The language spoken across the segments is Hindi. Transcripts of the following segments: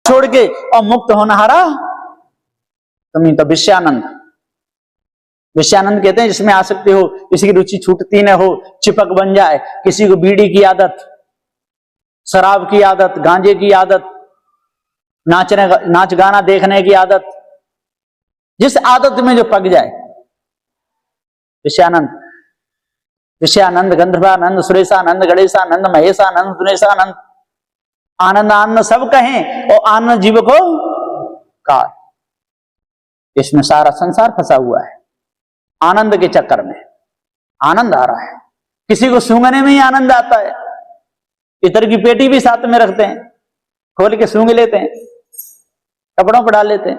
छोड़ के और मुक्त होनहारा तुम तो विषयानंद। विषयानंद कहते हैं जिसमें आसक्ति हो, किसी की रुचि छूटती न हो, चिपक बन जाए, किसी को बीड़ी की आदत, शराब की आदत, गांजे की आदत, नाच गाना देखने की आदत, जिस आदत में जो पक जाए, विषयानंद। विषयानंद, गंधर्वानंद, सुरेशानंद, गणेशानंद, महेशानंद, सुरेशानंद, आनंद आनंद सब कहें और आनंद जीव को काल। इसमें सारा संसार फंसा हुआ है आनंद के चक्कर में। आनंद आ रहा है, किसी को सूंघने में ही आनंद आता है। इतर की पेटी भी साथ में रखते हैं, खोल के सूंघ लेते हैं, कपड़ों पर डाल लेते हैं।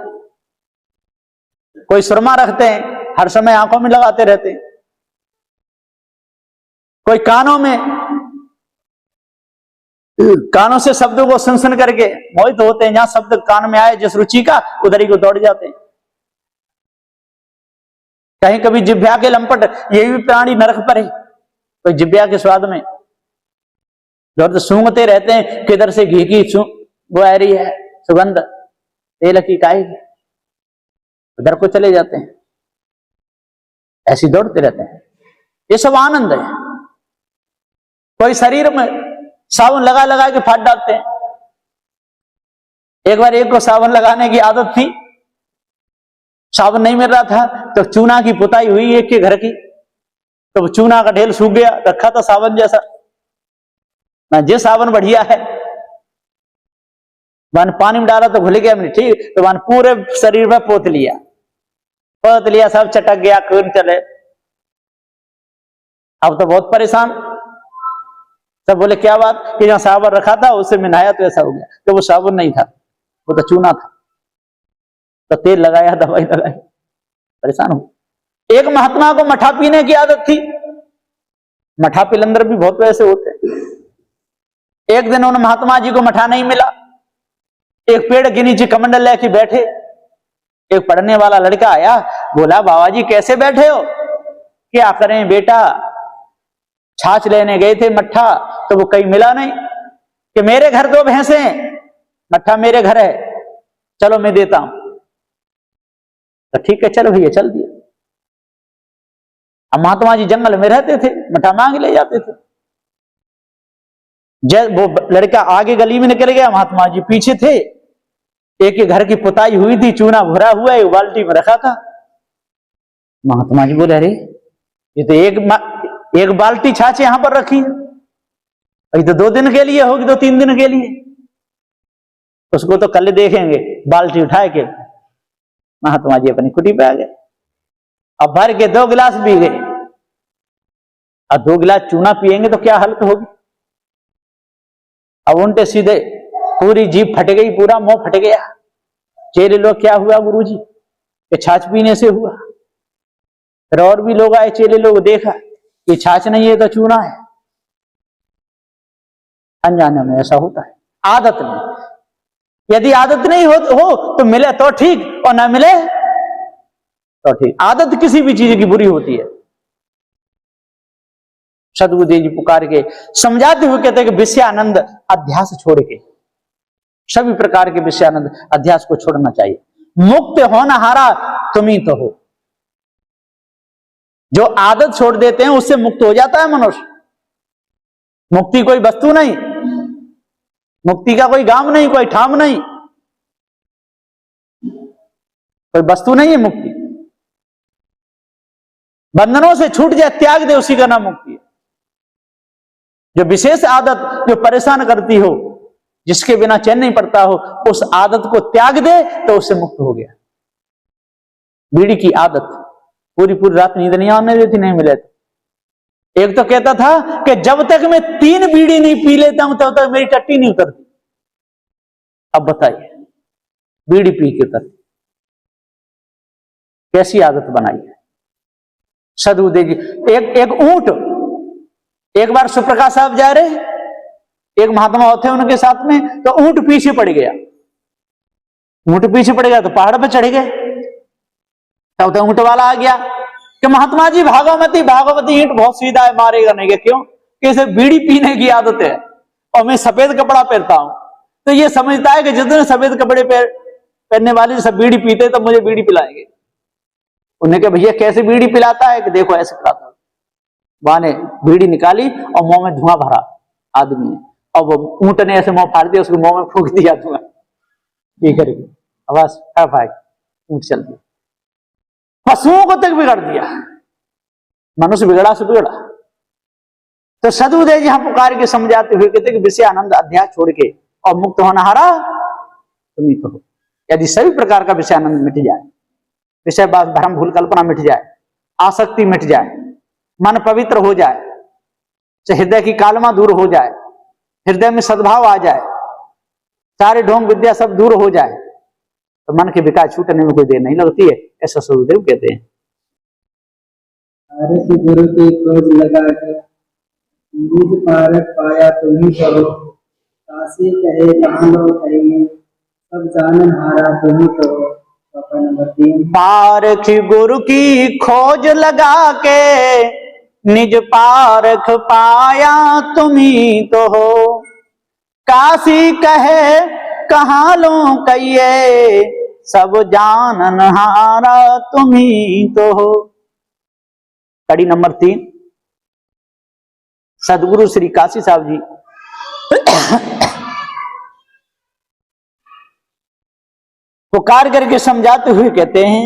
कोई सुरमा रखते हैं, हर समय आंखों में लगाते रहते हैं। कोई कानों से शब्दों को सुन सुन करके मोहित होते हैं। जहां शब्द कान में आए जिस रुचि का, उधर ही को दौड़ जाते हैं। कहीं कभी जिह्वा के लंपट, ये भी प्राणी नरक पर है। कोई जिह्वा के स्वाद में दौड़ सूंघते रहते हैं, किधर से घी की वो आ रही है सुगंध, तेल की काएगी, उधर को चले जाते हैं। ऐसी दौड़ते रहते हैं। ये सब आनंद है। कोई शरीर में साबुन लगा लगा के फाड़ डालते हैं। एक बार एक को साबुन लगाने की आदत थी, साबुन नहीं मिल रहा था तो चूना की पुताई हुई एक के घर की, तो वो चूना का ढेल सूख गया, रखा था साबुन जैसा ना, जे साबुन बढ़िया है। वन पानी में डाला तो घुल गया, मैंने ठीक, तो वन पूरे शरीर में पोत लिया, सब चटक गया, खून चले। अब तो बहुत परेशान। सब बोले क्या बात, कि जहां साबुन रखा था उससे मैं नहाया तो ऐसा हो गया। तो वो साबुन नहीं था, वो तो चूना था। तो तेल लगाया, दवाई लगाई, परेशान हो। एक महात्मा को मठा पीने की आदत थी। मठा पिलंदर भी बहुत वैसे होते हैं। एक दिन उन महात्मा जी को मठा नहीं मिला। एक पेड़ के नीचे कमंडल लेके बैठे। एक पढ़ने वाला लड़का आया, बोला बाबा जी कैसे बैठे हो? क्या करें बेटा, छाछ लेने गए थे मट्ठा, तो वो कहीं मिला नहीं। कि मेरे घर 2 भैंसे हैं, मट्ठा मेरे घर है, चलो मैं देता हूं। तो ठीक है चलो भैया, चल दिया। अब महात्मा जी जंगल में रहते थे, मट्ठा मांग ले जाते थे। जब वो लड़का आगे गली में निकल गया, महात्मा जी पीछे थे। एक के घर की पुताई हुई थी, चूना भरा हुआ एक बाल्टी में रखा था। महात्मा जी बोले अरे ये तो एक बाल्टी छाछ यहां पर रखी है, अभी तो 2 दिन के लिए होगी, 2-3 दिन के लिए, उसको तो कल देखेंगे। बाल्टी उठा के महात्मा जी अपनी कुटी पे आ गए। अब भर के 2 गिलास पी गए। अब 2 गिलास चूना पिएंगे तो क्या हालत होगी। अब उल्टे सीधे पूरी जीभ फट गई, पूरा मुंह फट गया। चेले लोग क्या हुआ गुरुजी? ये छाछ पीने से हुआ। फिर और भी लोग आए, चेले लोग, देखा ये छाछ नहीं है तो चूना है। अनजाने में ऐसा होता है, आदत में। यदि आदत नहीं हो तो मिले तो ठीक, और ना मिले तो ठीक। आदत किसी भी चीज की बुरी होती है। सदगुरुदेव जी पुकार के समझाते हुए कहते हैं कि विषयानंद अध्यास छोड़ के, सभी प्रकार के विषयानंद अध्यास को छोड़ना चाहिए। मुक्त होनहारा तुम ही तो हो। जो आदत छोड़ देते हैं उससे मुक्त हो जाता है मनुष्य। मुक्ति कोई वस्तु नहीं, मुक्ति का कोई गाम नहीं, कोई ठाम नहीं, कोई वस्तु नहीं है मुक्ति। बंधनों से छूट जाए, त्याग दे, उसी का नाम मुक्ति है। जो विशेष आदत जो परेशान करती हो, जिसके बिना चैन नहीं पड़ता हो, उस आदत को त्याग दे तो उससे मुक्त हो गया। बीड़ी की आदत, पूरी रात नींद नहीं आने देती, नहीं मिले तो। एक तो कहता था कि जब तक मैं 3 बीड़ी नहीं पी लेता हूं तब तक मेरी टट्टी नहीं उतरती। अब बताइए, बीड़ी पी के उतरती, कैसी आदत बनाई है। सदगुरुदेव जी, एक ऊंट, एक बार सुप्रकाश साहब जा रहे, एक महात्मा होते हैं उनके साथ में, तो ऊंट पीछे पड़ गया। ऊंट पीछे पड़ गया तो पहाड़ पर चढ़ गए। तब तो ऊंट वाला आ गया कि महात्मा जी भागवती ईंट बहुत सीधा है, मारेगा नहीं। क्यों? कि इसे बीड़ी पीने की आदत है और मैं सफेद कपड़ा पहनता हूं, तो ये समझता है कि जितने सफेद कपड़े पहनने वाले सब बीड़ी पीते तो मुझे बीड़ी पिलाएंगे। उन्हें कहा भैया कैसे बीड़ी पिलाता है? कि देखो ऐसे पिलाता। वहां ने बीड़ी निकाली और मुंह में धुआं भरा आदमी ने, और वो ऊंट ने ऐसे मुंह फाड़ दिया, उसके मुंह में फूंक दिया धुआं। ये करेगी आवाज फट आई, ऊंट चल दिया। पशुओं को तक बिगाड़ दिया, मनुष्य बिगड़ा से बिगड़ा। तो सदगुरुदेव जी हम पुकार के समझाते हुए कहते कि विषय आनंद अध्याय छोड़ के और मुक्त होना हारा तुम ही तो हो। यदि सभी प्रकार का विषय आनंद मिट जाए, विषय भ्रम भूल कल्पना मिट जाए, आसक्ति मिट जाए, मन पवित्र हो जाए, हृदय की कालमा दूर हो जाए, हृदय में सद्भाव आ जाए, सारे ढोंग विद्या सब दूर हो जाए, तो मन के विकार छूटने में कोई देर नहीं लगती है। ऐसा सदगुरुदेव कहते हैं। गुरु की खोज लगा कर निज पारक पाया तुम्ही कहो, काशी कहे कहाँ लो कहिए, सब जानन हारा तुम्ही कहो। पारख गुरु की खोज लगा के निज पारख पाया तुम्ही तो हो, काशी कहे कहाँ लो कहिए, सब जानन हारा तुम्ही तो हो। कड़ी नंबर 3, सदगुरु श्री काशी साहब जी पुकार करके समझाते हुए कहते हैं,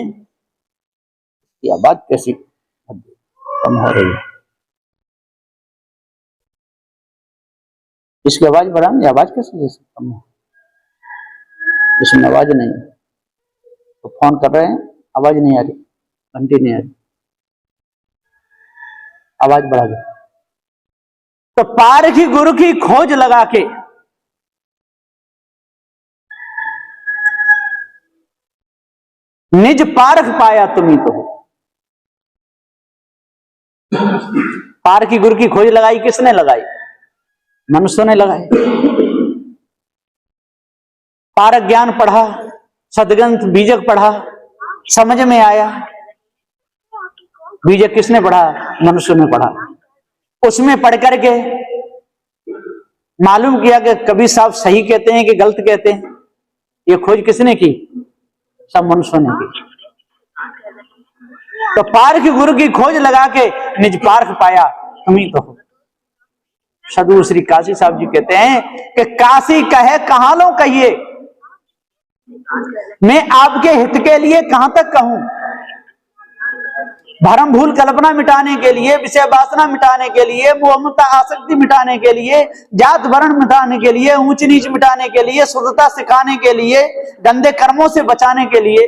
यह बात कैसी कम हो रही है, इसकी आवाज बढ़ा, ये आवाज कैसे कम हो, इसमें आवाज नहीं है। तो फोन कर रहे हैं, आवाज नहीं आ रही, घंटी नहीं आ रही, आवाज बढ़ा दो। तो पारखी गुरु की खोज लगा के निज पारख पाया तुम्ही तो हो। पारखी गुरु की खोज लगाई किसने लगाई? मनुष्यों ने लगाई। पारक ज्ञान पढ़ा, सदग्रंथ बीजक पढ़ा, समझ में आया। बीजक किसने पढ़ा? मनुष्य ने पढ़ा। उसमें पढ़ करके मालूम किया कि कभी साहब सही कहते हैं कि गलत कहते हैं। ये खोज किसने की? सब मनुष्यों ने की। तो पारख गुरु की खोज लगा के निज पारख पाया तुम्ही तो हो। सदगुरु श्री काशी साहब जी कहते हैं कि काशी कहे कहां लो कहिए, मैं आपके हित के लिए कहां तक कहूं। भरम भूल कल्पना मिटाने के लिए, विषय वासना मिटाने के लिए, मोह ममता आसक्ति मिटाने के लिए, जात वर्ण मिटाने के लिए, ऊंच नीच मिटाने के लिए, शुद्धता सिखाने के लिए, गंदे कर्मों से बचाने के लिए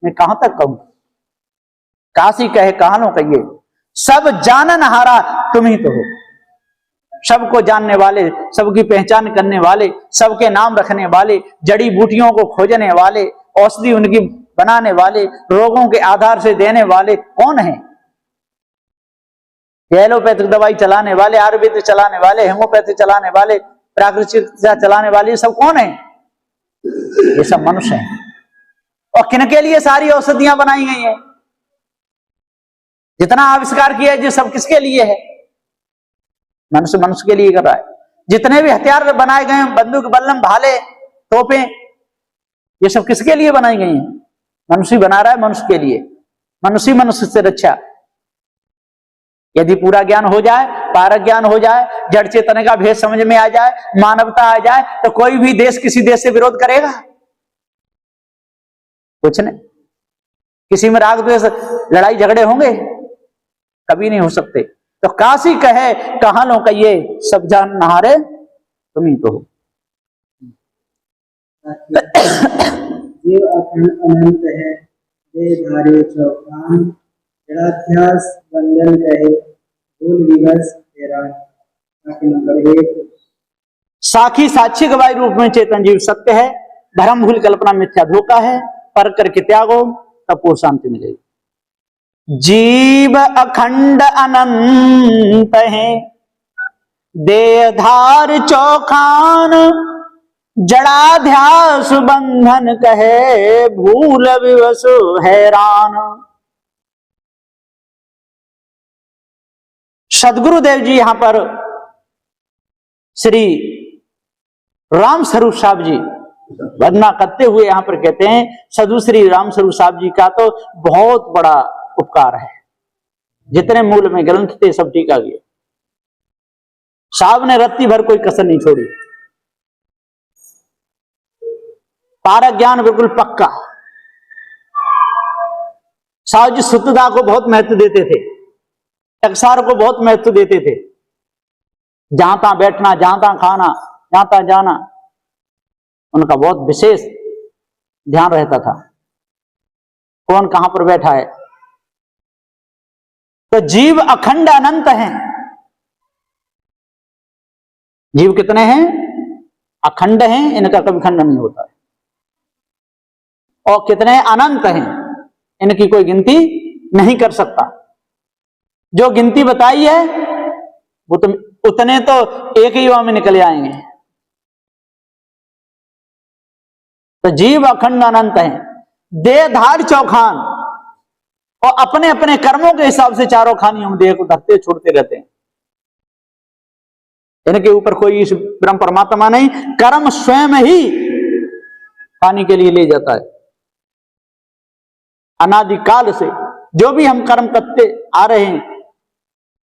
मैं कहां तक कहूं। काशी कहे कहां लो कहिए, सब जानन हारा तुम ही तो हो। सबको जानने वाले, सबकी पहचान करने वाले, सबके नाम रखने वाले, जड़ी बूटियों को खोजने वाले, औषधि उनकी बनाने वाले, रोगों के आधार से देने वाले कौन है? एलोपैथिक दवाई चलाने वाले, आयुर्वेद चलाने वाले, होम्योपैथी चलाने वाले, प्राकृतिक चिकित्सा चलाने वाले, ये सब कौन है? ये सब मनुष्य हैं। और किनके लिए सारी औषधियां बनाई गई हैं? जितना आविष्कार किया है, ये सब किसके लिए है? मनुष्य मनुष्य के लिए कर रहा है। जितने भी हथियार बनाए गए हैं, बंदूक, बल्लम, भाले, तोपें, ये सब किसके लिए बनाई गई हैं? मनुष्य बना रहा है, मनुष्य के लिए। मनुष्य मनुष्य से रक्षा। यदि पूरा ज्ञान हो जाए, पारक ज्ञान हो जाए, जड़ चेतन का भेद समझ में आ जाए, मानवता आ जाए, तो कोई भी देश किसी देश से विरोध करेगा? कुछ नहीं। किसी में राग द्वेष, लड़ाई झगड़े होंगे? कभी नहीं हो सकते। तो काशी कहे कहां लो कहिए, सब जान नहारे तुम ही तो हो। जीव अनंत है, धारे चौखान, जड़ाध्यास बंधन कहे, भूल विवश हैरान। नंबर 1, साखी साक्षी गवाही रूप में चेतन जीव सत्य है, भरम भूल कल्पना मिथ्या धोखा है, पर करके त्यागो तब को शांति मिलेगी। जीव अखंड अनंत है, देहधार चौखान, जड़ाध्यास बंधन कहे, भूल विवश हैरान। सदगुरुदेव जी यहां पर श्री राम स्वरूप साहब जी वंदना करते हुए यहां पर कहते हैं, साधु श्री राम स्वरूप साहब जी का तो बहुत बड़ा उपकार है। जितने मूल में ग्रंथ थे सब टीका किए। साहब ने रत्ती भर कोई कसर नहीं छोड़ी। पारक ज्ञान बिल्कुल पक्का। साहब जी शुद्धता को बहुत महत्व देते थे, टकसार को बहुत महत्व देते थे। जहां तहां बैठना, जहां तहां खाना, जहां तहां जाना, उनका बहुत विशेष ध्यान रहता था कौन कहां पर बैठा है। तो जीव अखंड अनंत हैं। जीव कितने हैं? अखंड हैं, इनका कभी खंडन नहीं होता है। और कितने अनंत हैं, इनकी कोई गिनती नहीं कर सकता। जो गिनती बताई है वो तो उतने तो एक ही युवा में निकल आएंगे। तो जीव अखंड अनंत हैं, देहधार चौखान, और अपने अपने कर्मों के हिसाब से चारों खानियों में देह को धरते छोड़ते रहते हैं। इनके ऊपर कोई ब्रह्म परमात्मा नहीं, कर्म स्वयं ही खाने के लिए ले जाता है। अनादिकाल से जो भी हम कर्म करते आ रहे हैं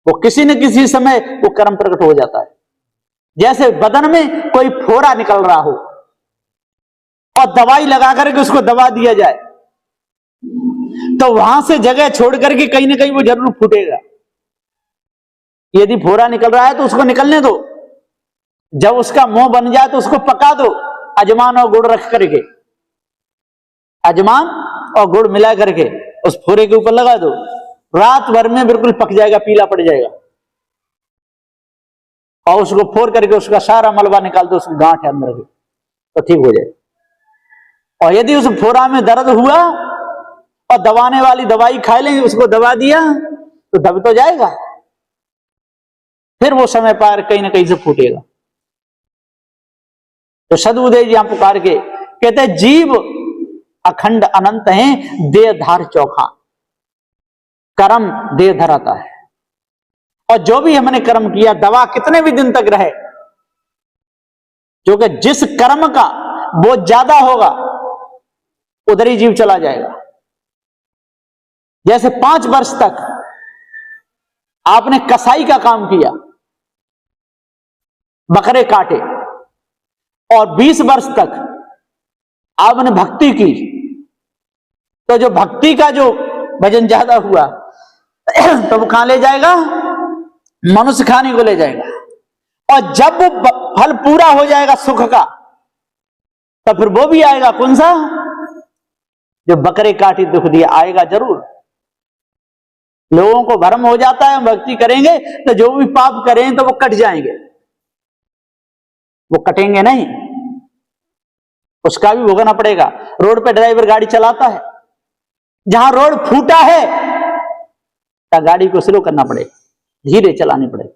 वो किसी न किसी समय वो कर्म प्रकट हो जाता है। जैसे बदन में कोई फोड़ा निकल रहा हो और दवाई लगा करके उसको दबा दिया जाए तो वहां से जगह छोड़ करके कहीं ना कहीं वो जरूर फूटेगा। यदि फोड़ा निकल रहा है तो उसको निकलने दो, जब उसका मुंह बन जाए तो उसको पका दो, अजमान और गुड़ रख करके, अजमान और गुड़ मिला करके उस फोड़े के ऊपर लगा दो, रात भर में बिल्कुल पक जाएगा, पीला पड़ जाएगा। और उसको फोड़ करके उसका सारा मलबा निकाल दो, उसकी गांठ है अंदर की, तो ठीक हो जाए। और यदि उस फोड़ा में दर्द हुआ और दबाने वाली दवाई खा लेंगे, उसको दबा दिया तो दब तो जाएगा, फिर वो समय पार कहीं ना कहीं से फूटेगा। तो सदुदय जी यहां पुकार के कहते जीव अखंड अनंत हैं, देहधार चौखा, कर्म देह धराता है। और जो भी हमने कर्म किया, दवा कितने भी दिन तक रहे, क्योंकि जिस कर्म का बोझ ज्यादा होगा उधर ही जीव चला जाएगा। जैसे 5 वर्ष तक आपने कसाई का काम किया, बकरे काटे, और 20 वर्ष तक आपने भक्ति की, तो जो भक्ति का जो वजन ज्यादा हुआ तो वो कहां ले जाएगा? मनुष्य खाने को ले जाएगा। और जब वो फल पूरा हो जाएगा सुख का, तो फिर वो भी आएगा, कौन सा? जो बकरे काटी दुख दिया, आएगा जरूर। लोगों को भ्रम हो जाता है भक्ति करेंगे तो जो भी पाप करें तो वो कट जाएंगे, वो कटेंगे नहीं, उसका भी भोगना पड़ेगा। रोड पे ड्राइवर गाड़ी चलाता है, जहां रोड फूटा है तो गाड़ी को स्लो करना पड़ेगा, धीरे चलानी पड़ेगी,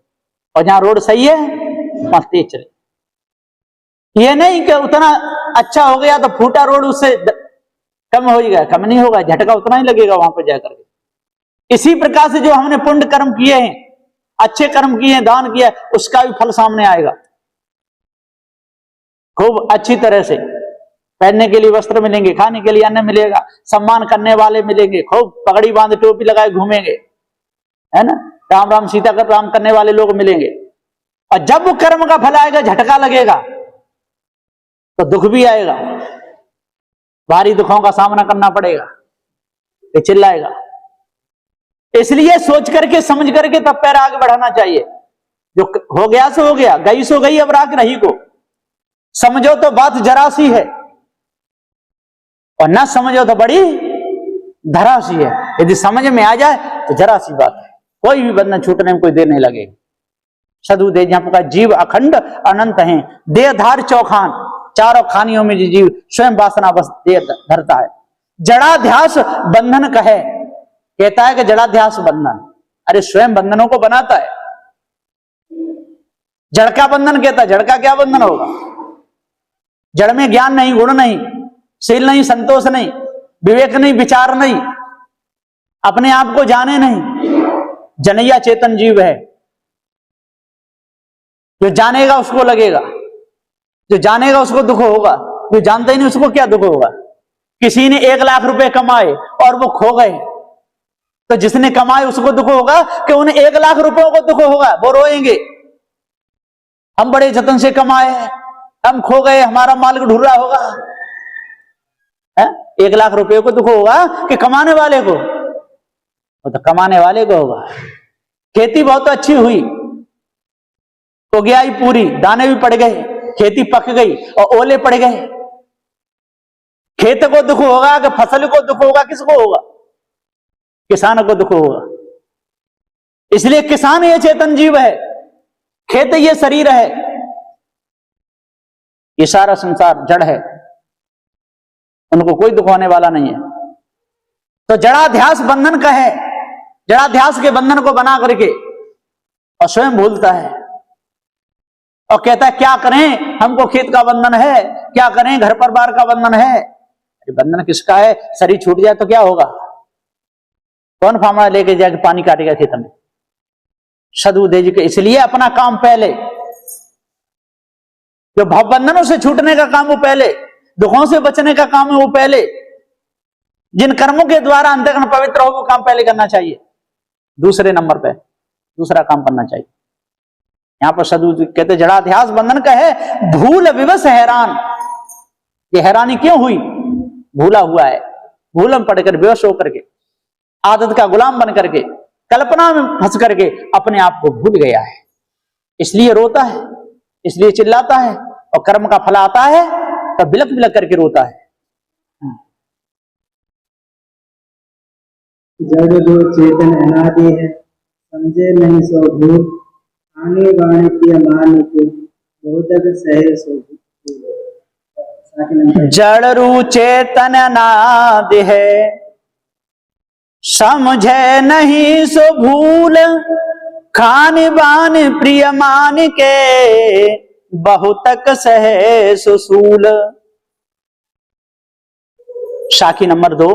और जहां रोड सही है वहां तेज चले। ये नहीं कि उतना अच्छा हो गया तो फूटा रोड उससे कम हो गया, कम नहीं होगा, झटका उतना ही लगेगा वहां पर जाकर के। इसी प्रकार से जो हमने पुण्य कर्म किए हैं, अच्छे कर्म किए हैं, दान किया, उसका भी फल सामने आएगा। खूब अच्छी तरह से पहनने के लिए वस्त्र मिलेंगे, खाने के लिए अन्न मिलेगा, सम्मान करने वाले मिलेंगे, खूब पगड़ी बांध टोपी लगाए घूमेंगे, है ना, राम राम सीता कर राम करने वाले लोग मिलेंगे। और जब वो कर्म का फल आएगा, झटका लगेगा तो दुख भी आएगा, भारी दुखों का सामना करना पड़ेगा, ये चिल्लाएगा। इसलिए सोच करके समझ करके तब पैर आगे बढ़ाना चाहिए। जो हो गया सो हो गया, गई सो गई, अब राख रही को। समझो तो बात जरा सी है, और ना समझो तो बड़ी धरा सी है। यदि समझ में आ जाए तो जरा सी बात है, कोई भी बंधन छूटने में कोई देर नहीं लगेगी। सदु दे जहां का जीव अखंड अनंत हैं, देहधार चौखान, चारों खानियों में जो जीव स्वयं वासना बस देह धरता है। जड़ाध्यास बंधन कहे, कहता है कि जड़ाध्यास बंधन, अरे स्वयं बंधनों को बनाता है। जड़ का बंधन कहता है, जड़ का क्या बंधन होगा? जड़ में ज्ञान नहीं, गुण नहीं, शील नहीं, संतोष नहीं, विवेक नहीं, विचार नहीं, अपने आप को जाने नहीं। जनैया चेतन जीव है, जो जानेगा उसको लगेगा। जो जानेगा उसको दुख होगा, जो जानता ही नहीं उसको क्या दुख होगा। किसी ने 1 लाख रुपए कमाए और वो खो गए, तो जिसने कमाए उसको दुख होगा कि उन्हें 1 लाख रुपयों को दुख होगा, वो रोएंगे। हम बड़े जतन से कमाए, हम खो गए, हमारा मालिक ढूंढ रहा होगा। 1 लाख रुपए को दुख होगा कि कमाने वाले को? वो तो कमाने वाले को होगा। खेती बहुत अच्छी हुई, उगियाई पूरी, दाने भी पड़ गए, खेती पक गई और ओले पड़ गए। खेत को दुख होगा कि फसल को दुख होगा? किसको होगा? किसान को दुख होगा। इसलिए किसान ये चेतन जीव है, खेत ये शरीर है, ये सारा संसार जड़ है, उनको कोई दुख होने वाला नहीं है। तो जड़ाध्यास बंधन का है, जड़ाध्यास के बंधन को बना करके और स्वयं भूलता है और कहता है क्या करें, हमको खेत का बंधन है, क्या करें, घर परिवार का बंधन है। बंधन किसका है? शरीर छूट जाए तो क्या होगा? कौन फावड़ा लेके जाके पानी काटेगा खेत में? सदुदेव के। इसलिए अपना काम पहले, जो भवबंधनों से छूटने का काम वो पहले, दुखों से बचने का काम है वो पहले, जिन कर्मों के द्वारा अंतःकरण पवित्र हो वो काम पहले करना चाहिए, दूसरे नंबर पे दूसरा काम करना चाहिए। यहां पर सदुदेव कहते जड़ाध्यास बंधन का है, भूल विवश हैरान। ये हैरानी क्यों हुई? भूला हुआ है, भूलम पढ़कर, बेहोश होकर के, आदत का गुलाम बन करके, कल्पना में फंस करके अपने आप को भूल गया है। इसलिए रोता है, इसलिए चिल्लाता है, और कर्म का फल आता है तब बिलक बिलक करके रोता है। जड़ जो चेतन अनादि है, समझे नहीं सो भूल, आने बाणे प्रिय मान के, बहुतक सहे सो भूल। जड़ रू चेतन अनादि है, समझे नहीं सो भूल, खान बान प्रिय मान के, बहुतक सहे सुसूल। साखी नंबर 2।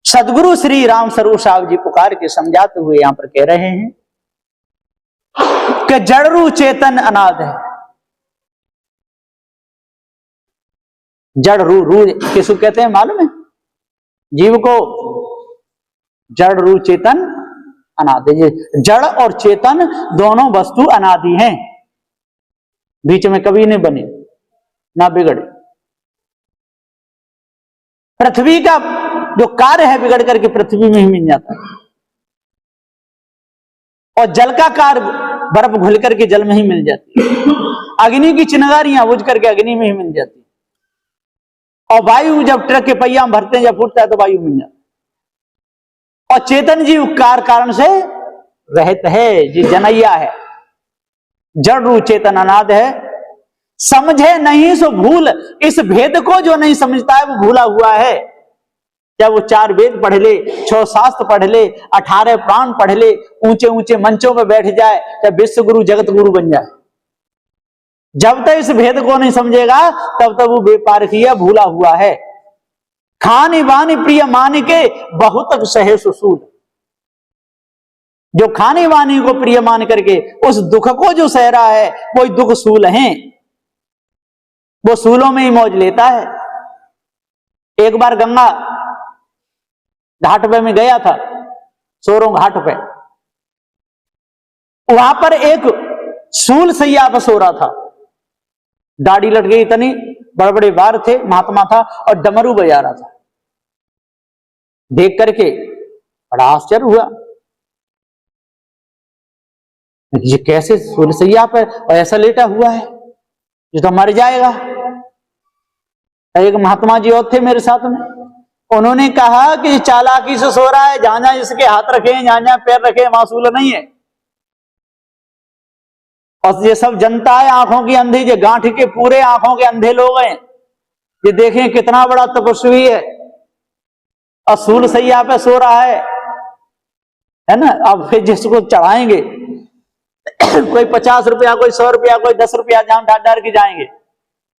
सदगुरु श्री राम स्वरूप साहब जी पुकार के समझाते हुए यहां पर कह रहे हैं कि जड़ रू चेतन अनाद है। जड़ रू, रू किसको कहते हैं मालूम है? जीव को। जड़ रू चेतन अनादि। जड़ और चेतन दोनों वस्तु अनादि हैं, बीच में कभी नहीं बने ना बिगड़े। पृथ्वी का जो कार्य है बिगड़ करके पृथ्वी में ही मिल जाता है, और जल का कार्य बर्फ घुल करके जल में ही मिल जाती है। अग्नि की चिंगारियां बुझ करके अग्नि में ही मिल जाती है, और वायु जब ट्रक के पहिया में भरते हैं, जब फूटता है तो वायु मिल जाता है। और चेतन जीव कार कारण से रहित है, जी जनैया है। जड़ रू चेतन अनाद है, समझे नहीं सो भूल। इस भेद को जो नहीं समझता है वो भूला हुआ है। चाहे वो 4 वेद पढ़ ले, 6 शास्त्र पढ़ ले, 18 पुराण पढ़ ले, ऊंचे ऊंचे मंचों पर बैठ जाए, चाहे विश्व गुरु जगत गुरु बन जाए, जब तक इस भेद को नहीं समझेगा तब तक वो बेपारखी है, भूला हुआ है। खानी वानी प्रिय मान के, बहुत सहे सुसूल। जो खानी वानी को प्रिय मान करके उस दुख को जो सह रहा है, कोई दुख सूल है, वो सूलों में ही मौज लेता है। एक बार गंगा घाट पे में गया था, सोरों घाट पे, वहां पर एक सूल सैया पर सो रहा था, दाढ़ी लट गई इतनी, बड़े बड़े बार थे, महात्मा था, और डमरू बजा रहा था। देख करके बड़ा आश्चर्य हुआ, ये कैसे सूल सैया पे ऐसा लेटा हुआ है, ये तो मर जाएगा। एक महात्मा जी और थे मेरे साथ में, उन्होंने कहा कि चालाकी से सो रहा है, जहां जहां इसके हाथ रखे, जहां जहां पैर रखे, मासूल नहीं है। और ये सब जनता है आंखों की अंधी, ये गांठ के पूरे आंखों के अंधे लोग हैं। ये देखें कितना बड़ा तपस्वी है, और सूल सैया पे सो रहा है ना। अब फिर जिसको चढ़ाएंगे कोई 50 रुपया, कोई 100 रुपया, कोई 10 रुपया, जहां डार के जाएंगे,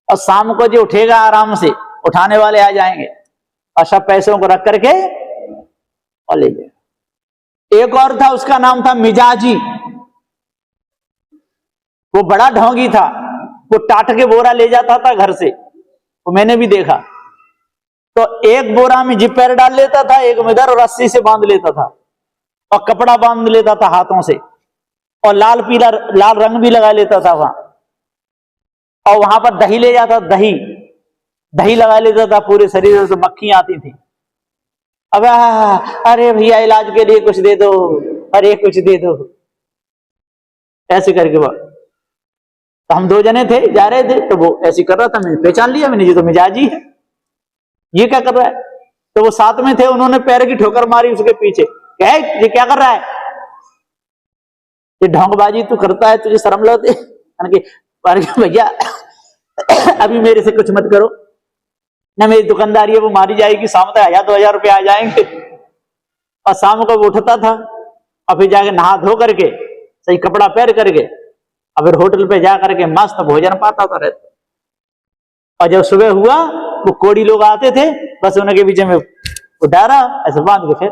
और शाम को जो उठेगा आराम से, उठाने वाले आ जाएंगे और सब पैसों को रख करके और ले गए। एक और था, उसका नाम था मिजाजी, वो बड़ा ढोंगी था, वो टाट के बोरा ले जाता था घर से, वो मैंने भी देखा। तो एक बोरा में जिप पैर डाल लेता था, एक में इधर, और रस्सी से बांध लेता था और कपड़ा बांध लेता था हाथों से, और लाल पीला लाल रंग भी लगा लेता था वहां। और वहां पर दही ले जाता, दही दही लगा लेता था पूरे शरीर से, मक्खियां आती थी। अब अरे भैया इलाज के लिए कुछ दे दो, अरे कुछ दे दो, ऐसे करके वो। तो हम 2 जने थे, जा रहे थे, तो वो ऐसे कर रहा था, मैंने पहचान लिया, मैंने ये तो मिजाजी है, ये क्या कर रहा है। तो वो साथ में थे, उन्होंने पैर की ठोकर मारी उसके पीछे, क्या ये क्या कर रहा है, ये ढोंगबाजी तू करता है, तुझे शर्म लगती है। भैया अभी मेरे से कुछ मत करो ना, मेरी दुकानदारी है वो मारी जाएगी, शाम तक 1000-2000 रुपये आ जाएंगे। और शाम को वो उठता था और फिर जाके नहा धो करके सही कपड़ा पहन करके और फिर होटल पे जा करके मस्त भोजन पाता था रहता। और जब सुबह हुआ, वो कोड़ी लोग आते थे, बस उनके बीच में उतारा ऐसे बांध के, फिर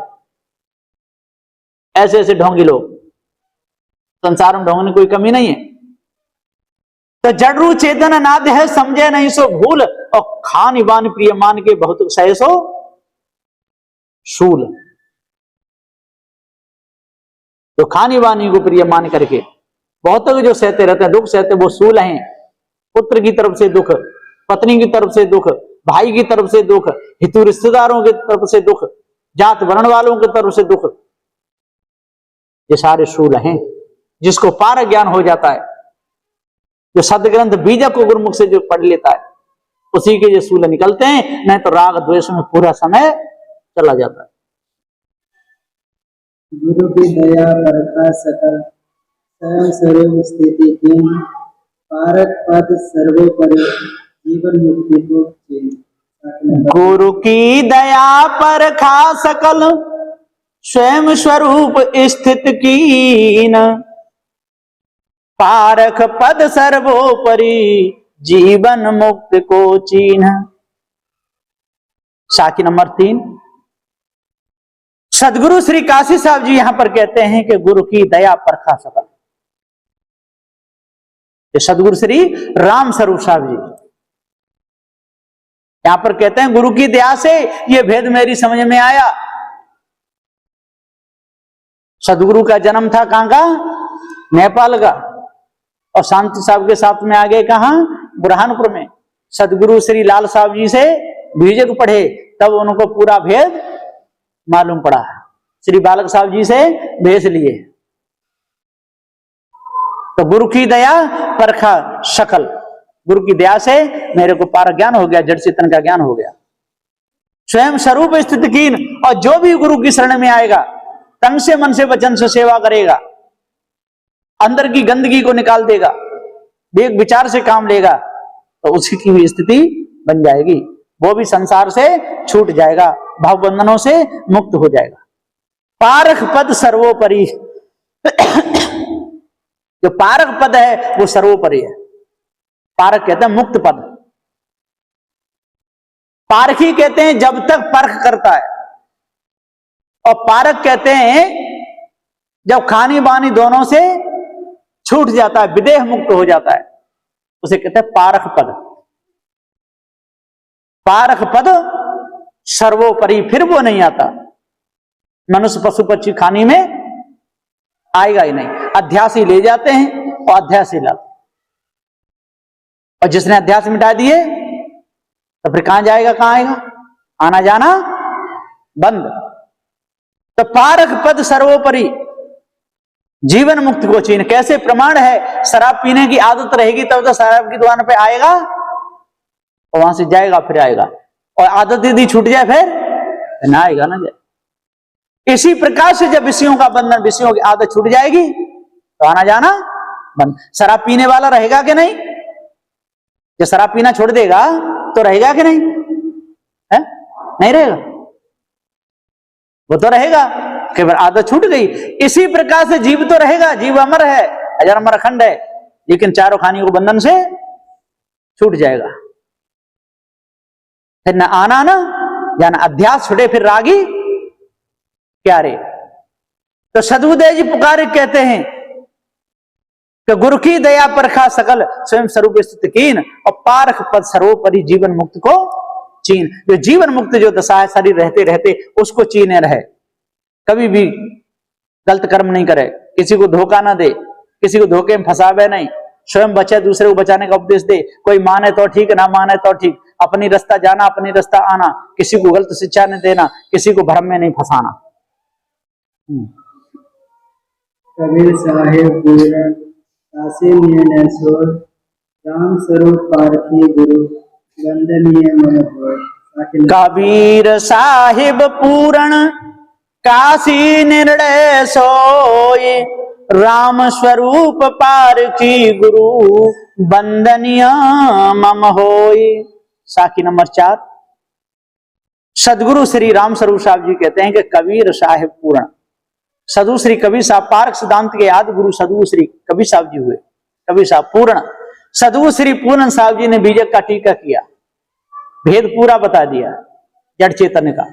ऐसे ऐसे ढोंगी लोग। संसार में ढोंगने कोई कमी नहीं है। तो जड़रू चेतन अनाद्य है, समझे नहीं सो भूल, और खान बान प्रिय मान के बहुत सहसो शूल। तो खानी बानी को प्रिय मान करके बहुत जो सहते रहते हैं, दुख सहते, वो शूल हैं। पुत्र की तरफ से दुख, पत्नी की तरफ से दुख, भाई की तरफ से दुख, हितु रिश्तेदारों की तरफ से दुख, जात वर्ण वालों की तरफ से दुख, ये सारे शूल हैं। जिसको पार ज्ञान हो जाता है, जो सदग्रंथ बीजक को गुरुमुख से जो पढ़ लेता है, उसी के ये शूल निकलते हैं, नहीं तो राग द्वेष में पूरा समय चला जाता है। गुरु की दया परखा सकल, स्वयं स्वरूप स्थिति कीन, पारक पद सर्वोपरि, जीवन मुक्ति को चीन। गुरु की दया परखा सकल, स्वयं स्वरूप स्थित कीन, पारख पद सर्वोपरि, जीवन मुक्त को चीन्ह। साखी नंबर 3। सदगुरु श्री काशी साहब जी यहां पर कहते हैं कि गुरु की दया परखा सकल। ये सदगुरु श्री राम स्वरूप साहब जी यहां पर कहते हैं, गुरु की दया से ये भेद मेरी समझ में आया। सदगुरु का जन्म था कहां का, नेपाल का, और शांति साहब के साथ में आ गए कहां, बुरहानपुर में। सदगुरु श्री लाल साहब जी से बीजक पढ़े, तब उनको पूरा भेद मालूम पड़ा। श्री बालक साहब जी से भेज लिए। तो गुरु की दया परखा शकल, गुरु की दया से मेरे को पार ज्ञान हो गया, जड़ चेतन का ज्ञान हो गया। स्वयं स्वरूप स्थित कीन, और जो भी गुरु की शरण में आएगा, तन से मन से वचन से सेवा करेगा, अंदर की गंदगी को निकाल देगा, एक विचार से काम लेगा, तो उसकी भी स्थिति बन जाएगी। वो भी संसार से छूट जाएगा, भाव बंधनों से मुक्त हो जाएगा। पारख पद सर्वोपरि, जो पारख पद है वो सर्वोपरि है। पारख कहते हैं मुक्त पद, पारखी कहते हैं जब तक परख करता है, और पारक कहते हैं जब खानी बानी दोनों से छूट जाता है, विदेह मुक्त हो जाता है, उसे कहते हैं पारख पद। पारख पद सर्वोपरि, फिर वो नहीं आता। मनुष्य पशु पक्षी खानी में आएगा ही नहीं, अध्यास ही ले जाते हैं और अध्यास ही लाते। और जिसने अध्यास मिटा दिए तो फिर कहां जाएगा, कहां आएगा, आना जाना बंद। तो पारख पद सर्वोपरि, जीवन मुक्त को चीन। कैसे प्रमाण है, शराब पीने की आदत रहेगी तब तो शराब की दुकान पे आएगा और वहां से जाएगा फिर आएगा, और आदत यदि छूट जाए फिर ना आएगा ना जाए। इसी प्रकार से जब विषयों का बंधन, विषयों की आदत छूट जाएगी तो आना जाना बंद। शराब पीने वाला रहेगा कि नहीं, जब शराब पीना छोड़ देगा तो रहेगा कि नहीं है, नहीं रहेगा, वो तो रहेगा, केवल आदत छूट गई। इसी प्रकार से जीव तो रहेगा, जीव अमर है, अजर अमर अखंड है, लेकिन चारों खानियों को बंधन से छूट जाएगा। फिर न आना ना जाना, अध्यास छुटे फिर रागी क्या रे। तो सदगुरुदेव जी पुकारे कहते हैं कि गुरु की दया परखा सकल स्वयं स्वरूप स्थित कीन और पारख पद सर्वोपरि जीवन मुक्त को चीन। जो जीवन मुक्त जो दशा है शरीर रहते रहते उसको चीने रहे, कभी भी गलत कर्म नहीं करे, किसी को धोखा ना दे, किसी को धोखे में फंसावे नहीं, स्वयं बचे दूसरे को बचाने का उपदेश दे। कोई माने तो ठीक, ना माने तो ठीक, अपनी रास्ता जाना अपनी रास्ता आना, किसी को गलत शिक्षा नहीं देना, किसी को भ्रम में नहीं फंसाना। कबीर साहेब पूरण काशी निर्णय सोर राम स्वरूप पारखी गुरु वंदनीय मन होय। कबीर साहिब पूरण काशी निर्णय सोय राम स्वरूप पारखी गुरु वंदनीय मम होय। साखी नंबर 4। सदगुरु श्री राम स्वरूप साहब जी कहते हैं कि कबीर साहिब पूर्ण, सदु श्री कबीर साहब पारक सिद्धांत के आदि गुरु सदु श्री कबीर साहब जी हुए। कबीर साहब पूर्ण, सदु श्री पूर्ण साहब जी ने बीजक का टीका किया, भेद पूरा बता दिया जड़ चेतन का,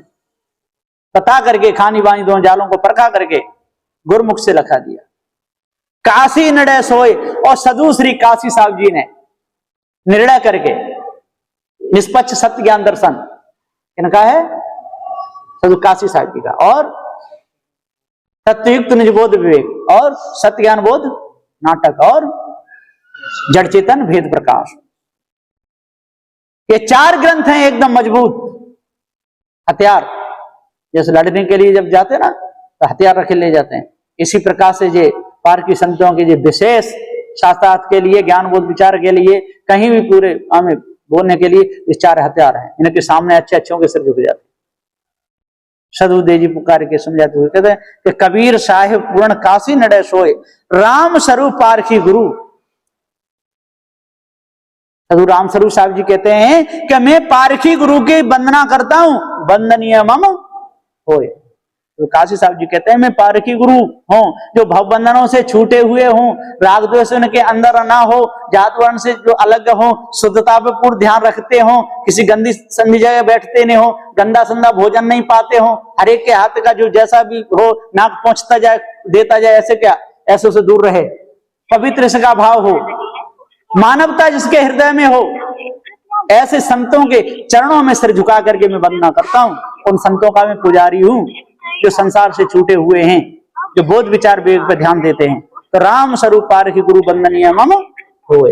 पता करके खानी बानी दोनों जालों को परखा करके गुरमुख से लिखा दिया। काशी निर्णय सोए, और सदु श्री काशी साहब जी ने निर्णय करके निष्पक्ष सत्य ज्ञान दर्शन इनका है सदु काशी साहब जी का, और तत्वयुक्त निजबोध विवेक, और सत्य ज्ञान बोध नाटक, और जड़ चेतन भेद प्रकाश। ये 4 ग्रंथ हैं एकदम मजबूत हथियार। जैसे लड़ने के लिए जब जाते ना तो हथियार रखे ले जाते हैं, इसी प्रकार से ये पारकी संतों के जो विशेष शास्त्रार्थ के लिए ज्ञान बोध विचार के लिए कहीं भी पूरे हमें बोलने के लिए ये 4 हथियार हैं। इनके सामने अच्छे अच्छों के सिर झुक जाते। सदुदेव जी पुकार के समझाते हुए कहते हैं कि कबीर साहिब पूर्ण काशी निर्णय सोए राम स्वरूप पारखी गुरु। सदु राम स्वरूप साहब जी कहते हैं कि मैं पारखी गुरु की वंदना करता हूं, वंदनीय मम होए। तो काशी साहब जी कहते हैं मैं पारखी गुरु हूं जो भव बंधनों से छूटे हुए हूं, राग द्वेष उनके अंदर ना हो, जात वर्ण से जो अलग हो, शुद्धता पे पूर्ण ध्यान रखते हो, किसी गंदी संधि जगह बैठते नहीं हो, गंदा संदा भोजन नहीं पाते हो, हर एक के हाथ का जो जैसा भी हो नाक पहुंचता जाए देता जाए, ऐसे क्या ऐसे से दूर रहे, पवित्र इसका भाव हो, मानवता जिसके हृदय में हो, ऐसे संतों के चरणों में सिर झुका करके मैं वंदना करता हूं। उन संतों का मैं पुजारी हूं जो संसार से छूटे हुए हैं, जो बोध विचार विवेक पर ध्यान देते हैं। तो राम स्वरूप पारखी गुरु वंदनीय मम होए।